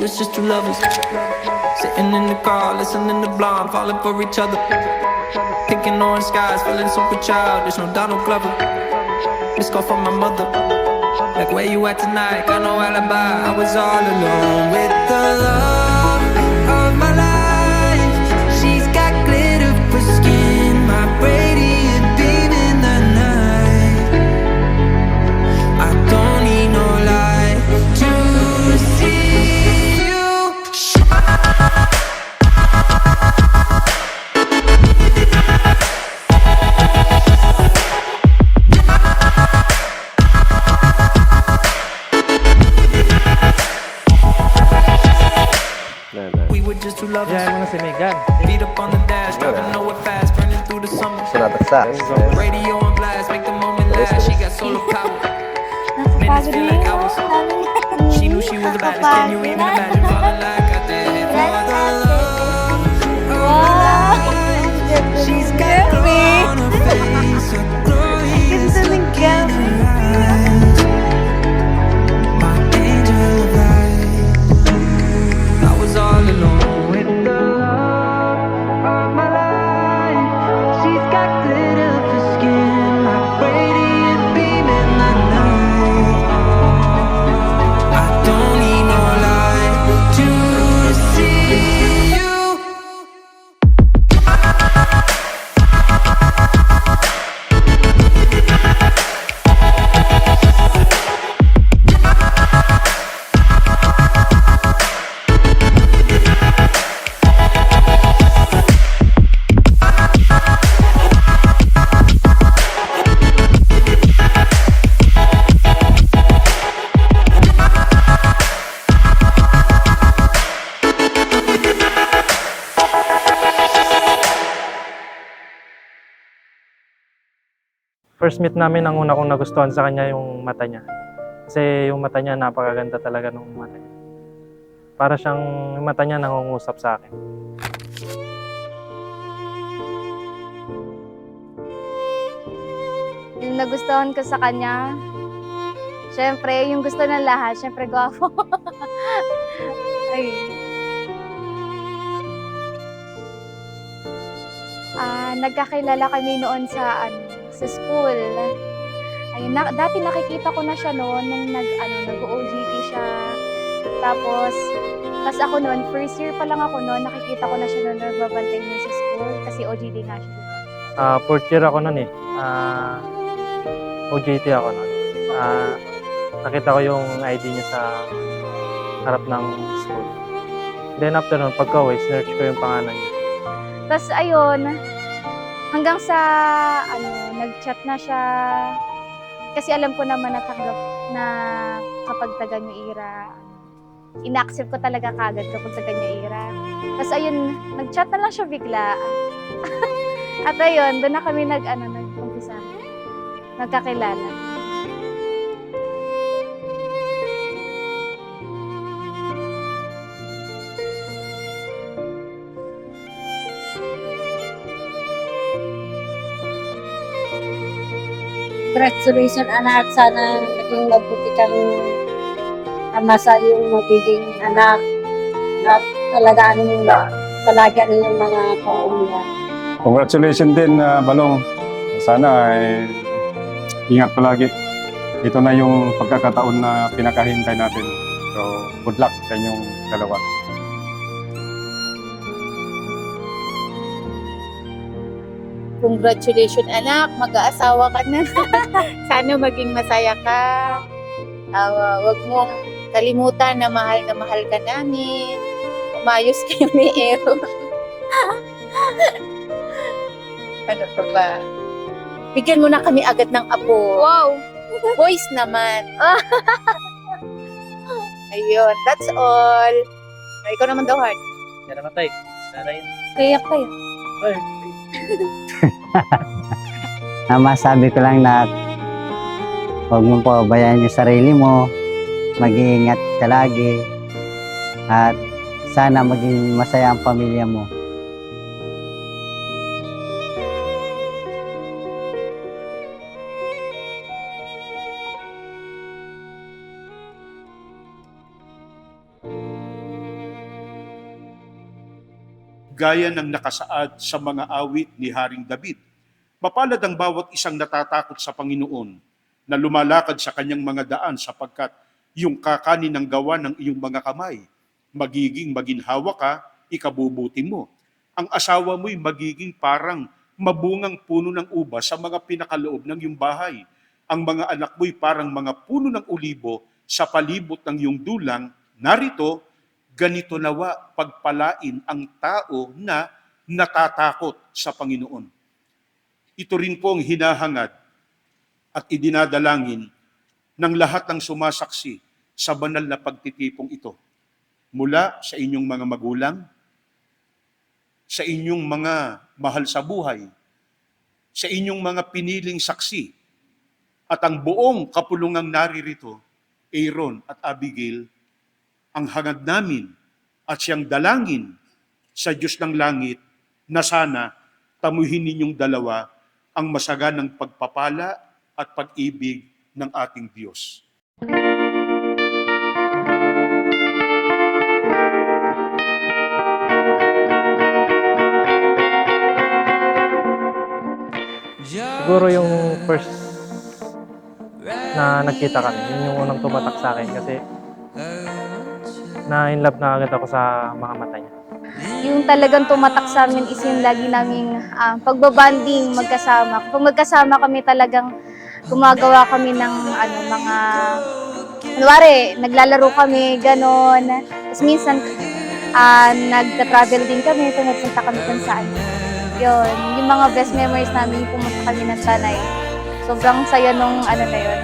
was just two lovers sitting in the car, listening to Blonde, falling for each other. Picking orange skies, feeling super childish, no Donald Glover. Missed call from my mother, like where you at tonight? Got no alibi. I was all alone with the love of my life. She's got glitter for skin, my radiant beam in the night. I don't need no light to see you shine. We were just two lovers. Yan mga simigan. Beat up on the dash, driving nowhere fast, burning through the summer. Sinatagsa. Radio on blast, make the moment last. She got solar power. Minutes feel like hours. She knew she was the baddest. Can you even imagine falling like I did for the love of my life? She's got glow on her face, a glorious look in her eyes. My angel of light. I was all alone with the love of my life. She's got glitter for skin, my radiant beam in the night. I don't need no light to see you. First meet namin, ang una kong nagustuhan sa kanya yung mata niya. Kasi yung mata niya, napakaganda talaga ng mata niya. Para siyang yung mata niya nangungusap sa akin. Yung nagustuhan ko sa kanya, syempre, yung gusto ng lahat, syempre, gwapo. Ay. Nagkakilala kami noon sa school. Ayun, dati nakikita ko na siya noon nung nag-OJT siya. Tapos ako noon, first year pa lang ako noon, nakikita ko na siya noon nagbabantay niya sa school kasi OJT nga siya. Fourth year ako noon eh. OJT ako noon. Nakita ko yung ID niya sa harap ng school. Then after nun, pagka-uwi, sinearch ko yung pangalan niya. Tapos ayun, hanggang sa nag-chat na siya. Kasi alam ko naman na kapag taga New Era, ina-accept ko talaga kagad kapag taga New Era. Tapos ayun, nag-chat na lang siya bigla. At ayun, doon na kami nag-umpisa. Nagkakilala. Congratulations anak, sana naging mabuti kang ama sa iyong magiging anak at talagaan mo talaga yung mga kaumulan. Congratulations din, Balong. Sana ingat palagi. Ito na yung pagkakataon na pinakahintay natin. So, good luck sa inyong dalawa. Congratulations anak, mag-aasawa ka na. Sana maging masaya ka. Huwag mong kalimutan na mahal ka namin. Umayos kayo ni Ero. Ano pa ba? Bigyan mo na kami agad ng apo. Wow! Boys naman. Ayun, that's all. Ikaw naman daw, Hart. Yan naman tayo. Kayak kayo. Masabi ko lang na huwag mo pabayaan yung sarili mo, mag-iingat ka lagi, at sana maging masaya ang pamilya mo. gaya ng nakasaad sa mga awit ni Haring David. Mapalad ang bawat isang natatakot sa Panginoon na lumalakad sa kanyang mga daan sapagkat yung kakanin ng gawa ng iyong mga kamay, magiging maginhawa ka, ikabubuti mo. Ang asawa mo'y magiging parang mabungang puno ng uba sa mga pinakaloob ng iyong bahay. Ang mga anak mo'y parang mga puno ng ulibo sa palibot ng iyong dulang. Narito, ganito nawa pagpalain ang tao na natatakot sa Panginoon. Ito rin po ang hinahangad at idinadalangin ng lahat ng sumasaksi sa banal na pagtitipong ito. Mula sa inyong mga magulang, sa inyong mga mahal sa buhay, sa inyong mga piniling saksi, at ang buong kapulungang naririto, Aaron at Abigail, ang hangad namin at siyang dalangin sa Diyos ng langit na sana tamuhin ninyong dalawa ang masaganang pagpapala at pag-ibig ng ating Diyos. Siguro yung first na nagkita kami, yun yung unang tumatak sa akin kasi na in love na agad ako sa mga mata niya. Yung talagang tumatak sa amin is yung lagi naming pagbabanding magkasama. Kapag magkasama kami talagang gumagawa kami ng mga, kunwari, naglalaro kami, ganon. Tapos minsan, nagta-travel din kami, pumupunta kami kung saan. Yun, yung mga best memories namin, pumunta kami ng Tanay. Sobrang saya nung na yun.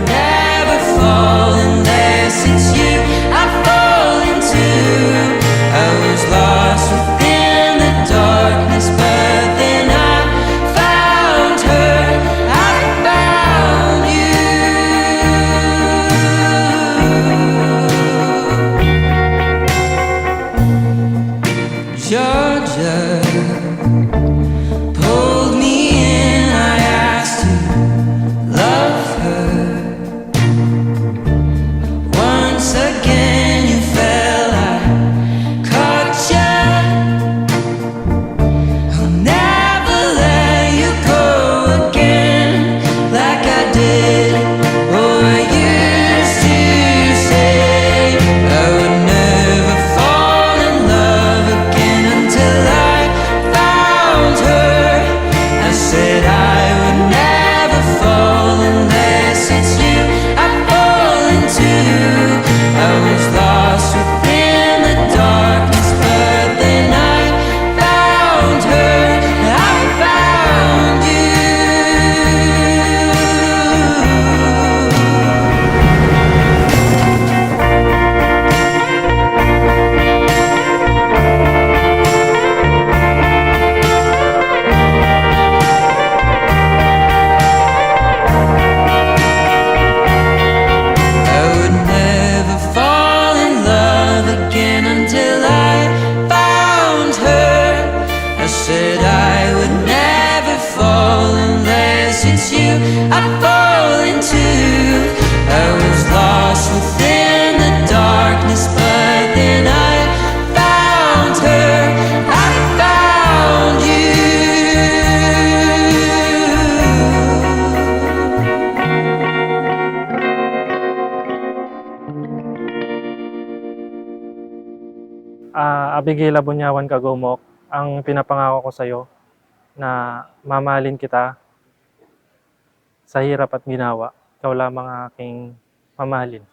Never fall unless it's you I fall into. I was lost within the darkness, but then I found her. I found you. Georgia pulled me in. I asked to love her. Once again you fell, I caught ya. I'll never let you go again like I did. Oh, I used to say I would never fall in love again until I found her. I said I would never fall unless it's you I fall into. I was lost within the darkness, but then I found her. I found you. I would never fall in love again until I found her. I said I would never fall unless it's you I fall into. I was lost within the darkness, but then I found her. I found you. Abigail Abunyawan Kagumok, ang pinapangako ko sa'yo na mamahalin kita sa hirap at ginawa. Ikaw lamang ang aking mamahalin.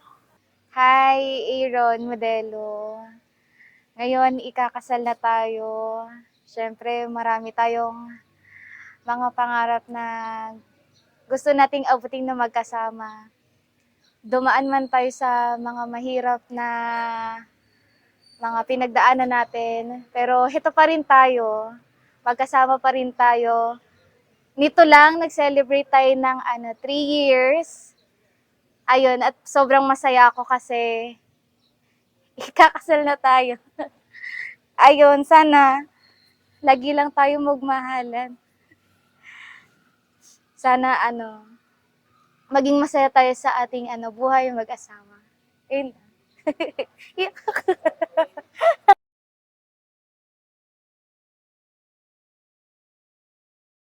Hi, Aaron Modelo. Ngayon, ikakasal na tayo. Siyempre, marami tayong mga pangarap na gusto nating abutin na magkasama. Dumaan man tayo sa mga mahirap na mga pinagdaanan natin, pero hito pa rin tayo. Magkasama pa rin tayo. Nito lang, nag-celebrate tayo ng 3 years. Ayun, at sobrang masaya ako kasi ikakasal na tayo. Ayun, sana lagi lang tayo magmahalan. Sana maging masaya tayo sa ating buhay mag-asawa. Ayun.